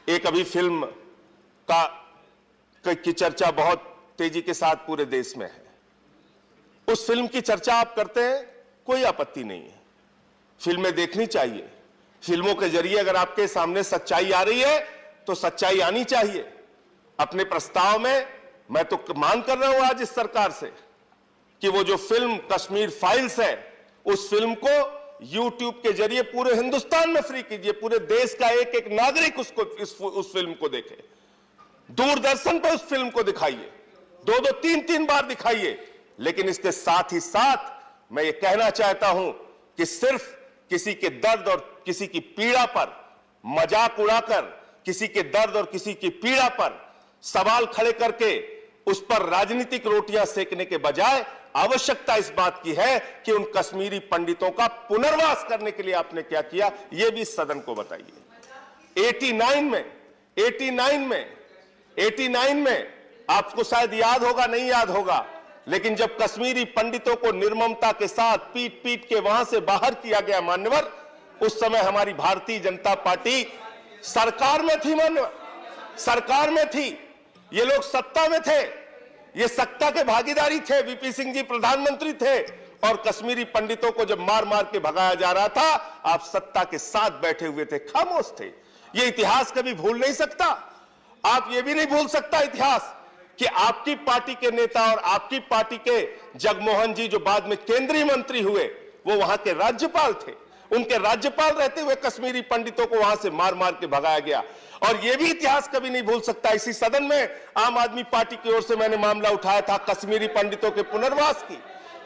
एक अभी फिल्म की चर्चा बहुत तेजी के साथ पूरे देश में है। उस फिल्म की चर्चा आप करते हैं, कोई आपत्ति नहीं है, फिल्में देखनी चाहिए। फिल्मों के जरिए अगर आपके सामने सच्चाई आ रही है तो सच्चाई आनी चाहिए। अपने प्रस्ताव में मैं तो मांग कर रहा हूं आज इस सरकार से कि वो जो फिल्म कश्मीर फाइल्स है, उस फिल्म को YouTube के जरिए पूरे हिंदुस्तान में फ्री कीजिए। पूरे देश का एक एक नागरिक उस फिल्म को देखे। दूरदर्शन पर उस फिल्म को दिखाइए, 2-2, 3-3 बार दिखाइए। लेकिन इसके साथ ही साथ मैं ये कहना चाहता हूं कि सिर्फ किसी के दर्द और किसी की पीड़ा पर मजाक उड़ाकर, किसी के दर्द और किसी की पीड़ा पर सवाल खड़े करके उस पर राजनीतिक रोटियां सेकने के बजाय आवश्यकता इस बात की है कि उन कश्मीरी पंडितों का पुनर्वास करने के लिए आपने क्या किया, यह भी सदन को बताइए। 89 में आपको शायद याद होगा, नहीं याद होगा, लेकिन जब कश्मीरी पंडितों को निर्ममता के साथ पीट पीट के वहां से बाहर किया गया मान्यवर, उस समय हमारी भारतीय जनता पार्टी सरकार में थी। मान्यवर सरकार में थी, ये लोग सत्ता में थे, ये सत्ता के भागीदारी थे। वीपी सिंह जी प्रधानमंत्री थे और कश्मीरी पंडितों को जब मार मार के भगाया जा रहा था, आप सत्ता के साथ बैठे हुए थे, खामोश थे। ये इतिहास कभी भूल नहीं सकता। आप ये भी नहीं भूल सकता इतिहास कि आपकी पार्टी के नेता और आपकी पार्टी के जगमोहन जी, जो बाद में केंद्रीय मंत्री हुए, वो वहां के राज्यपाल थे। उनके राज्यपाल रहते हुए कश्मीरी पंडितों को वहां से मार मार के भगाया गया। और यह भी इतिहास कभी नहीं भूल सकता। इसी सदन में आम आदमी पार्टी की ओर से मैंने मामला उठाया था कश्मीरी पंडितों के पुनर्वास की।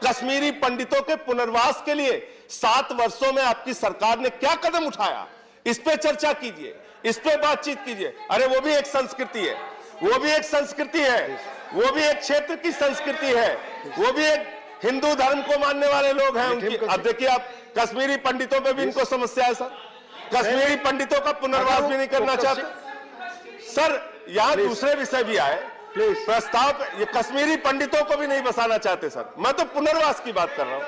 कश्मीरी पंडितों के पुनर्वास के लिए 7 वर्षों में आपकी सरकार ने क्या कदम उठाया, इस पे चर्चा कीजिए, इस पे बातचीत कीजिए। अरे वो भी एक संस्कृति है, वो भी एक संस्कृति है, वो भी एक क्षेत्र की संस्कृति है, वो भी एक हिंदू धर्म को मानने वाले लोग हैं उनकी। अब देखिए, आप कश्मीरी पंडितों पे भी इनको समस्या है सर। कश्मीरी पंडितों का पुनर्वास भी नहीं करना चाहते सर। यहाँ दूसरे विषय भी आए प्रस्ताव, ये कश्मीरी पंडितों को भी नहीं बसाना चाहते सर। मैं तो पुनर्वास की बात कर रहा हूँ,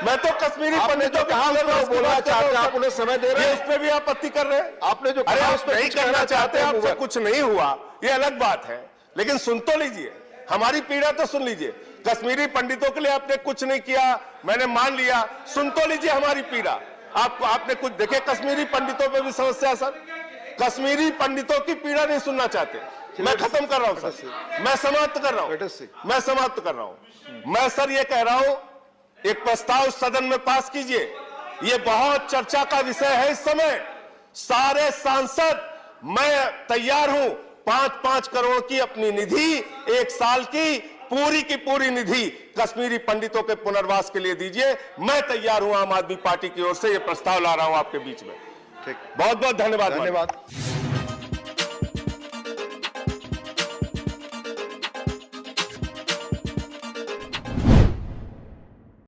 मैं तो कश्मीरी पंडितों के पुनर्वास बोलना चाहते हैं। आप उन्हें समय दे रहे हैं, उस पर भी आपत्ति कर रहे हैं। आपने जो अरे आप नहीं करना चाहते, आपसे कुछ नहीं हुआ, ये अलग बात है, लेकिन सुन तो लीजिए, हमारी पीड़ा तो सुन लीजिए। कश्मीरी पंडितों के लिए आपने कुछ नहीं किया, मैंने मान लिया, सुन तो लीजिए हमारी पीड़ा। आपने कुछ देखे, कश्मीरी पंडितों पे भी समस्या सर। कश्मीरी पंडितों की पीड़ा नहीं सुनना चाहते। मैं खत्म कर रहा हूं सर, मैं समाप्त कर रहा हूं, मैं समाप्त कर रहा हूं। मैं सर ये कह रहा हूं, एक प्रस्ताव सदन में पास कीजिए। ये बहुत चर्चा का विषय है इस समय। सारे सांसद, मैं तैयार हूं 5-5 करोड़ की अपनी निधि, 1 साल की पूरी निधि कश्मीरी पंडितों के पुनर्वास के लिए दीजिए। मैं तैयार हूं, आम आदमी पार्टी की ओर से ये प्रस्ताव ला रहा हूं आपके बीच में। ठीक, बहुत बहुत धन्यवाद।